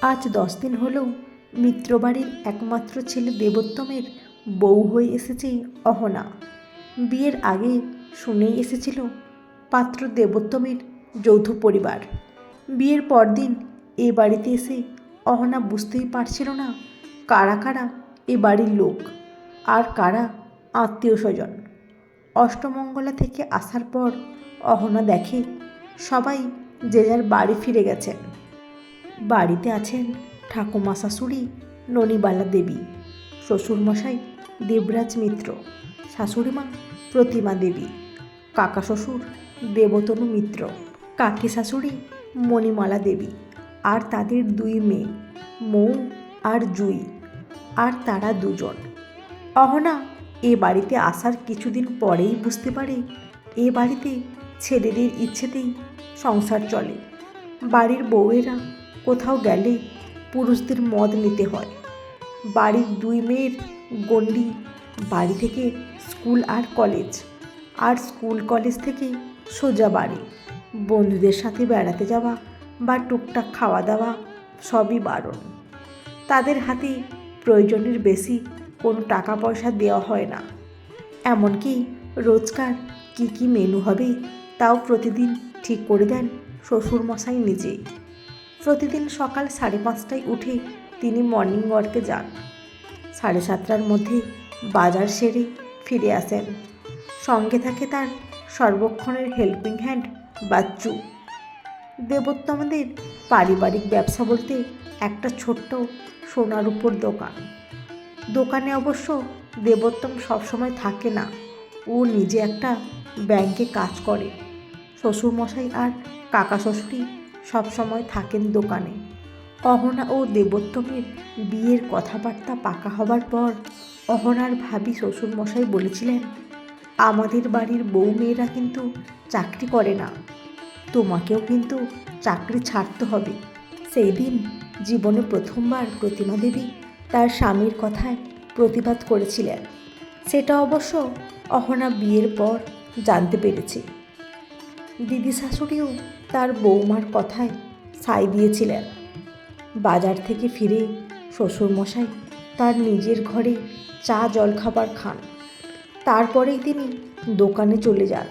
আজ 10 দিন হলেও মিত্রবাড়ির একমাত্র ছেলে দেবোত্তমের বউ হয়ে এসেছে অহনা। বিয়ের আগে শুনেই এসেছিল পাত্র দেবোত্তমের যৌথ পরিবার। বিয়ের পরদিন এ বাড়িতে এসে অহনা বুঝতেই পারছিল না কারা কারা এ বাড়ির লোক আর কারা আত্মীয় স্বজন। অষ্টমঙ্গলা থেকে আসার পর অহনা দেখে সবাই যে যার বাড়ি ফিরে গেছেন। বাড়িতে আছেন ঠাকুমা শাশুড়ি ননিবালা দেবী, শ্বশুরমশাই দেবরাজ মিত্র, শাশুড়িমা প্রতিমা দেবী, কাকা শ্বশুর দেবতনু মিত্র, কাকি শাশুড়ি মণিমালা দেবী আর তাদের 2 মেয়ে মৌ আর জুই, আর তারা 2জন। অহনা এ বাড়িতে আসার কিছুদিন পরেই বুঝতে পারে এ বাড়িতে ছেলেদের ইচ্ছেতেই সংসার চলে। বাড়ির বউয়েরা কোথাও গেলে পুরুষদের মদ নিতে হয়। বাড়ির 2 মেয়ের গণ্ডি বাড়ি থেকে স্কুল আর কলেজ, আর স্কুল কলেজ থেকে সোজা বাড়ি। বন্ধুদের সাথে বেড়াতে যাওয়া বা টুকটাক খাওয়া দাওয়া সবই বারণ। তাদের হাতে প্রয়োজনের বেশি কোনো টাকা পয়সা দেওয়া হয় না। এমনকি রোজকার কী মেনু হবে তাও প্রতিদিন ঠিক করে দেন শ্বশুরমশাই নিজেই। প্রতিদিন সকাল 5:30টায় উঠে তিনি মর্নিং ওয়ার্কে যান। 7:30টার মধ্যে বাজার সেরে ফিরে আসেন। সঙ্গে থাকে তার সর্বক্ষণের হেল্পিং হ্যান্ড বাচ্চু। দেবোত্তমদের পারিবারিক ব্যবসা বলতে একটা ছোট্ট সোনার উপর দোকান। দোকানে অবশ্য দেবোত্তম সবসময় থাকে না, ও নিজে একটা ব্যাংকে কাজ করে। শ্বশুরমশাই আর কাকা শ্বশুরই সবসময় থাকেন দোকানে। অহনা ও দেবোত্তমের বিয়ের কথাবার্তা পাকা হবার পর অহনার ভাবি শ্বশুরমশাই বলেছিলেন, আমাদের বাড়ির বউ মেয়েরা কিন্তু চাকরি করে না, তোমাকেও কিন্তু চাকরি ছাড়তে হবে। সেই দিন জীবনে প্রথমবার প্রতিমা দেবী তার স্বামীর কথায় প্রতিবাদ করেছিলেন। সেটা অবশ্য অহনা বিয়ের পর জানতে পেরেছে। দিদি শাশুড়িও তার বৌমার কথায় সাই দিয়েছিলেন। বাজার থেকে ফিরে শ্বশুরমশাই তার নিজের ঘরে চা জলখাবার খান। তারপরেই তিনি দোকানে চলে যান।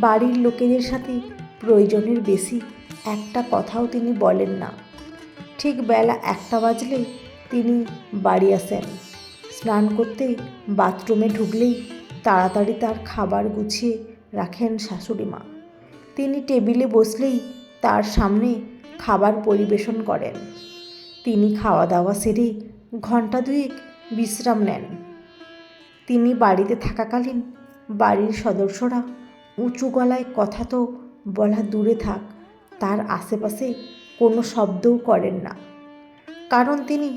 বাড়ির লোকেদের সাথে প্রয়োজনের বেশি একটা কথাও তিনি বলেন না। ঠিক বেলা 1টা বাজলে তিনি বাড়ি আসেন। স্নান করতে বাথরুমে ঢুকলেই তাড়াতাড়ি তার খাবার গুছিয়ে রাখেন শাশুড়িমা। তিনি টেবিলে বসলেই তার সামনে খাবার পরিবেশন করেন। তিনি খাওয়া দাওয়া সেরে 2 ঘণ্টা বিশ্রাম নেন। তিনি বাড়িতে থাকাকালীন বাড়ির সদস্যরা উঁচু গলায় কথা তো বলা দূরে থাক, তার আশেপাশে কোনো শব্দও করেন না, কারণ তিনি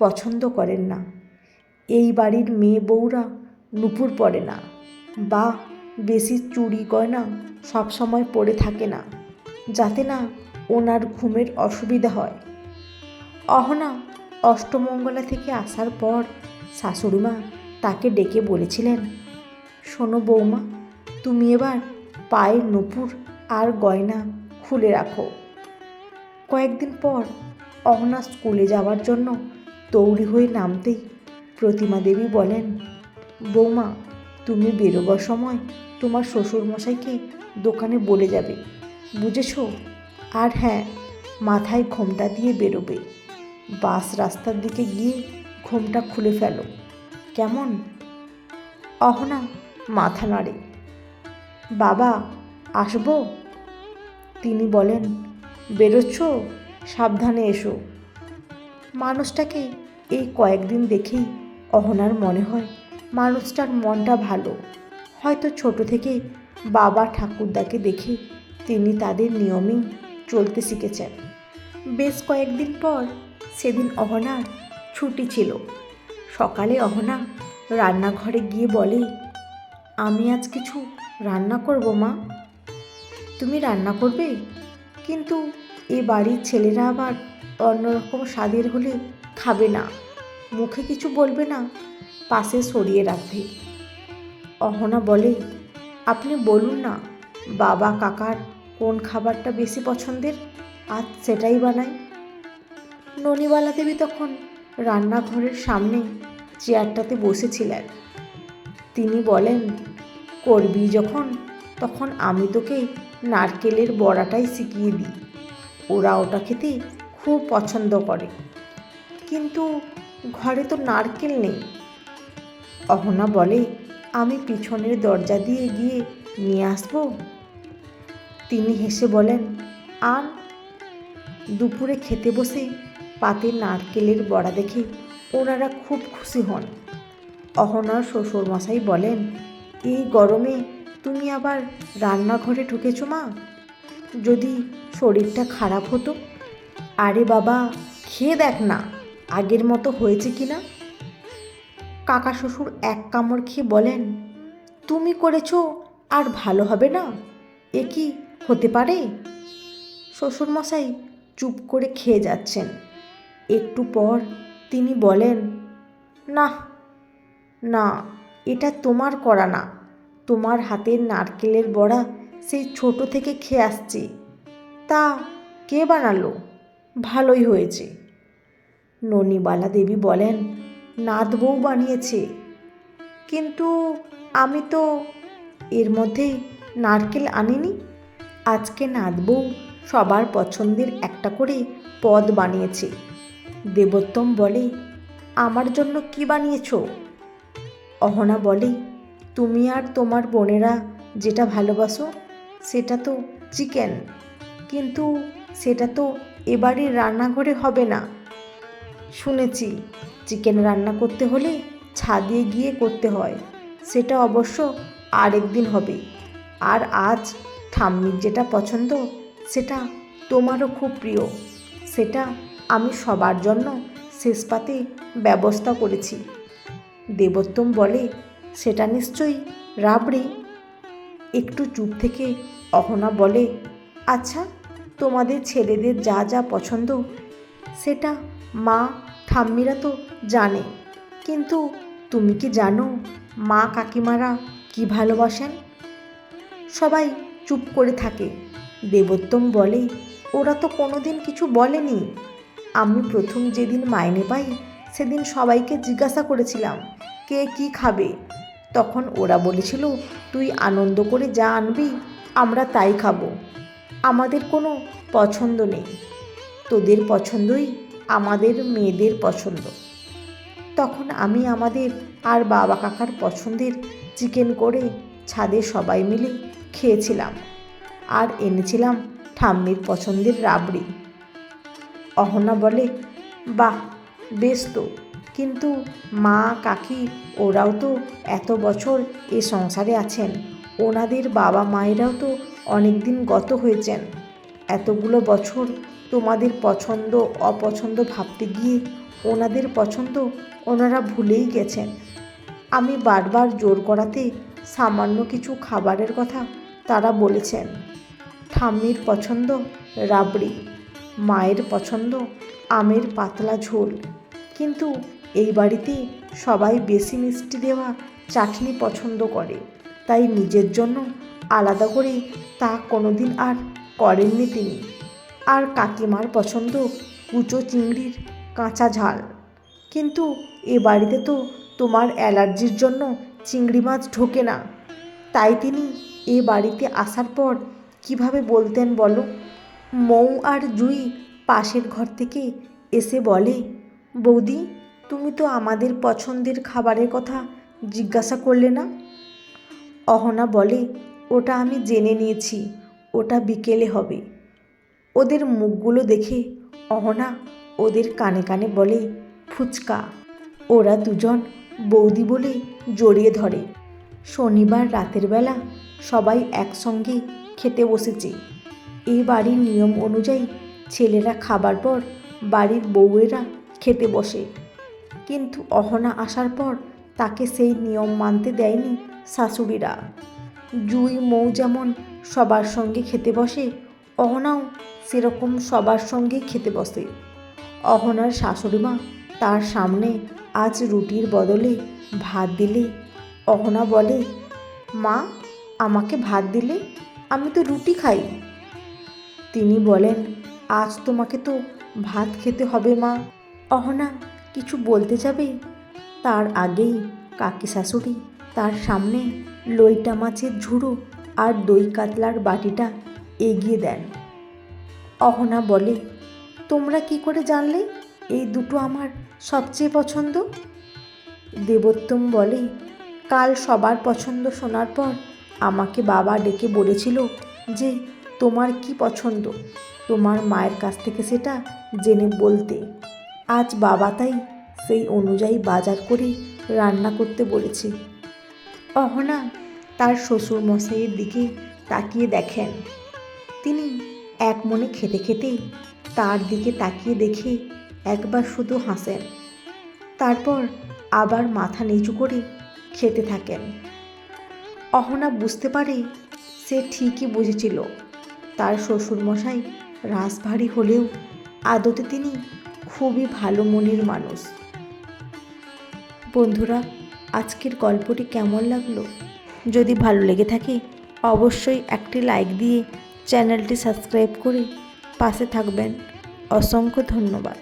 পছন্দ করেন না এই বাড়ির মেয়ে বউরা নুপুর পরে না বা বেশি চুড়ি গয়না সবসময় পরে থাকে না, যাতে না ওনার ঘুমের অসুবিধা হয়। অহনা অষ্টমঙ্গলা থেকে আসার পর শাশুড়িমা তাকে ডেকে বলেছিলেন, শোনো বৌমা, তুমি এবার পায়ের নুপুর আর গয়না খুলে রাখো। কয়েকদিন পর অহনা স্কুলে যাওয়ার জন্য তৈরি হয়ে নামতেই প্রতিমা দেবী বলেন, বৌমা, তুমি বেরোবার সময় তোমার শ্বশুরমশাইকে দোকানে বলে যাবে, বুঝেছ? আর হ্যাঁ, মাথায় ঘোমটা দিয়ে বেরোবে। বাস রাস্তার দিকে গিয়ে ঘোমটা খুলে ফেলো, কেমন? অহনা মাথা নাড়ে। বাবা, আসবো? তিনি বলেন, বেরোচ্ছ? সাবধানে এসো। মানুষটাকে এই কয়েকদিন দেখেই অহনার মনে হয় মানুষটার মনটা ভালো। হয়তো ছোট থেকে বাবা ঠাকুরদাকে দেখে তিনি তাদের নিয়মেই চলতে শিখেছেন। বেশ কয়েকদিন পর সেদিন অহনার ছুটি ছিল। সকালে অহনা রান্নাঘরে গিয়ে বলে, আমি আজ কিছু রান্না করব মা। তুমি রান্না করবে? কিন্তু এ বাড়ির ছেলেরা আবার অন্যরকম স্বাদের হলে খাবে না, মুখে কিছু বলবে না, পাশে সরিয়ে রাখবে। অহনা বলে, আপনি বলুন না বাবা কাকার কোন খাবারটা বেশি পছন্দের, আজ সেটাই বানাই। ননিবালা দেবী তখন রান্নাঘরের সামনে চেয়ারটাতে বসেছিলেন। তিনি বলেন, করবি যখন তখন আমি তোকে নারকেলের বড়াটাই শিখিয়ে দিই। ওরা ওটা খেতে খুব পছন্দ করে, কিন্তু ঘরে তো নারকেল নেই। অহনা বলে, আমি পিছনের দরজা দিয়ে গিয়ে নিয়ে আসবো। তিনি হেসে বলেন, আন। দুপুরে খেতে বসে পাতে নারকেলের বড়া দেখে ওনারা খুব খুশি হন। অহনার শ্বশুরমশাই বলেন, এই গরমে তুমি আবার রান্নাঘরে ঢুকেছো মা? যদি শরীরটা খারাপ হতো। আরে বাবা, খেয়ে দেখ না আগের মতো হয়েছে কি না। কাকা শ্বশুর এক কামড় খেয়ে বলেন, তুমি করেছো আর ভালো হবে না? এ কি হতে পারে? শ্বশুরমশাই চুপ করে খেয়ে যাচ্ছেন। একটু পর তিনি বলেন, না না, এটা তোমার করা না। তোমার হাতের নারকেলের বড়া সেই ছোট থেকে খেয়ে আসছি। তা কে বানালো? ভালোই হয়েছে। ননিবালা দেবী বলেন, নাত বউ বানিয়েছে। কিন্তু আমি তো এর মধ্যেই নারকেল আনিনি। আজকে নাত বউ সবার পছন্দের একটা করে পদ বানিয়েছে। দেবোত্তম বলে, আমার জন্য কি বানিয়েছ? অহনা বলে, তুমি আর তোমার বোনেরা যেটা ভালোবাসো সেটা তো চিকেন, কিন্তু সেটা তো এবারের রান্নাঘরে হবে না। শুনেছি চিকেন রান্না করতে হলে ছাদে গিয়ে করতে হয়, সেটা অবশ্য আরেক দিন হবে। আর আজ ঠাম্মির যেটা পছন্দ সেটা তোমারও খুব প্রিয়, সেটা আমি সবার জন্য শেষ পাতে ব্যবস্থা করেছি। দেবোত্তম বলে, সেটা নিশ্চয়ই রাবড়ি। একটু চুপ থেকে অহনা বলে, আচ্ছা, তোমাদের ছেলেদের যা যা পছন্দ সেটা মা ঠাম্মিরা তো জানে, কিন্তু তুমি কি জানো মা কাকিমারা কি ভালোবাসেন? সবাই চুপ করে থাকে। দেবোত্তম বলে, ওরা তো কোনোদিন কিছু বলেনি। আমি প্রথম যেদিন মাইনে পাই সেদিন সবাইকে জিজ্ঞাসা করেছিলাম কে কি খাবে। তখন ওরা বলেছিল, তুই আনন্দ করে যা আনবি আমরা তাই খাবো। আমাদের কোনো পছন্দ নেই, তোদের পছন্দই আমাদের মেয়েদের পছন্দ। তখন আমি আমাদের আর বাবা কাকার পছন্দের চিকেন করে ছাদে সবাই মিলে খেয়েছিলাম, আর এনেছিলাম ঠাম্মির পছন্দের রাবড়ি। অহনা বলে, বাহ, বেশ তো, কিন্তু মা কাকি ওরাও তো এত বছর এ সংসারে আছেন, ওনাদের বাবা মায়েরাও তো অনেক দিন গত হয়েছেন। এতগুলো বছর তোমাদের পছন্দ অপছন্দ ভাবতে গিয়ে ওনাদের পছন্দ ওনারা ভুলেই গেছেন। আমি বারবার জোর করাতে সামান্য কিছু খাবারের কথা তারা বলেছেন। ঠাম্মির পছন্দ রাবড়ি, মায়ের পছন্দ আমের পাতলা ঝোল, কিন্তু এই বাড়িতে সবাই বেশি মিষ্টি দেওয়া চাটনি পছন্দ করে, তাই নিজের জন্য আলাদা করে তা কোনোদিন আর করেননি তিনি। আর কাকিমার পছন্দ কুচো চিংড়ির কাঁচা ঝাল, কিন্তু এ বাড়িতে তো তোমার অ্যালার্জির জন্য চিংড়ি মাছ ঢোকে না, তাই তিনি এ বাড়িতে আসার পর কিভাবে বলতেন বলো? মৌ আর জুই পাশের ঘর থেকে এসে বলে, বৌদি, তুমি তো আমাদের পছন্দের খাবারের কথা জিজ্ঞাসা করলে না। অহনা বলে, ওটা আমি জেনে নিয়েছি, ওটা বিকেলে হবে। ওদের মুখগুলো দেখে অহনা ওদের কানে কানে বলে, ফুচকা। ওরা দুজন বৌদি বলে জড়িয়ে ধরে। শনিবার রাতের বেলা সবাই একসঙ্গে খেতে বসেছে। এই বাড়ির নিয়ম অনুযায়ী ছেলেরা খাবার পর বাড়ির বউয়েরা খেতে বসে, কিন্তু অহনা আসার পর তাকে সেই নিয়ম মানতে দেয়নি শাশুড়িরা। জুই মৌ যেমন সবার সঙ্গে খেতে বসে, অহনাও সেরকম সবার সঙ্গে খেতে বসে। অহনার শাশুড়িমা তার সামনে আজ রুটির বদলে ভাত দিলে অহনা বলে, মা, আমাকে ভাত দিলে, আমি তো রুটি খাই। তিনি বলেন, আজ তোমাকে তো ভাত খেতে হবে মা। অহনা কিছু বলতে যাবে, তার আগেই কাকি শাশুড়ি তার সামনে লইটা মাছের ঝুড়ো আর দই কাতলার বাটিটা এগিয়ে দেন। অহনা বলে, তোমরা কি করে জানলে এই দুটো আমার সবচেয়ে পছন্দ? দেবোত্তম বলে, কাল সবার পছন্দ শোনার পর আমাকে বাবা ডেকে বলেছিল যে তোমার কি পছন্দ, তোমার মায়ের কাছ থেকে সেটা জেনে বলতে। আজ বাবা তাই সেই অনুযায়ী বাজার করে রান্না করতে বলেছে। অহনা তার শ্বশুর মশাইয়ের দিকে তাকিয়ে দেখেন। তিনি এক মনে খেতে খেতে তার দিকে তাকিয়ে দেখে একবার শুধু হাসেন, তারপর আবার মাথা নিচু করে খেতে থাকেন। অহনা বুঝতে পারে সে ঠিকই বুঝেছিল, তার শ্বশুরমশাই রাশভারী হলেও আদতে তিনি খুবই ভালো মনের মানুষ। বন্ধুরা, আজকের গল্পটি কেমন লাগলো? যদি ভালো লেগে থাকে অবশ্যই একটি লাইক দিয়ে চ্যানেলটি সাবস্ক্রাইব করে পাশে থাকবেন। অসংখ্য ধন্যবাদ।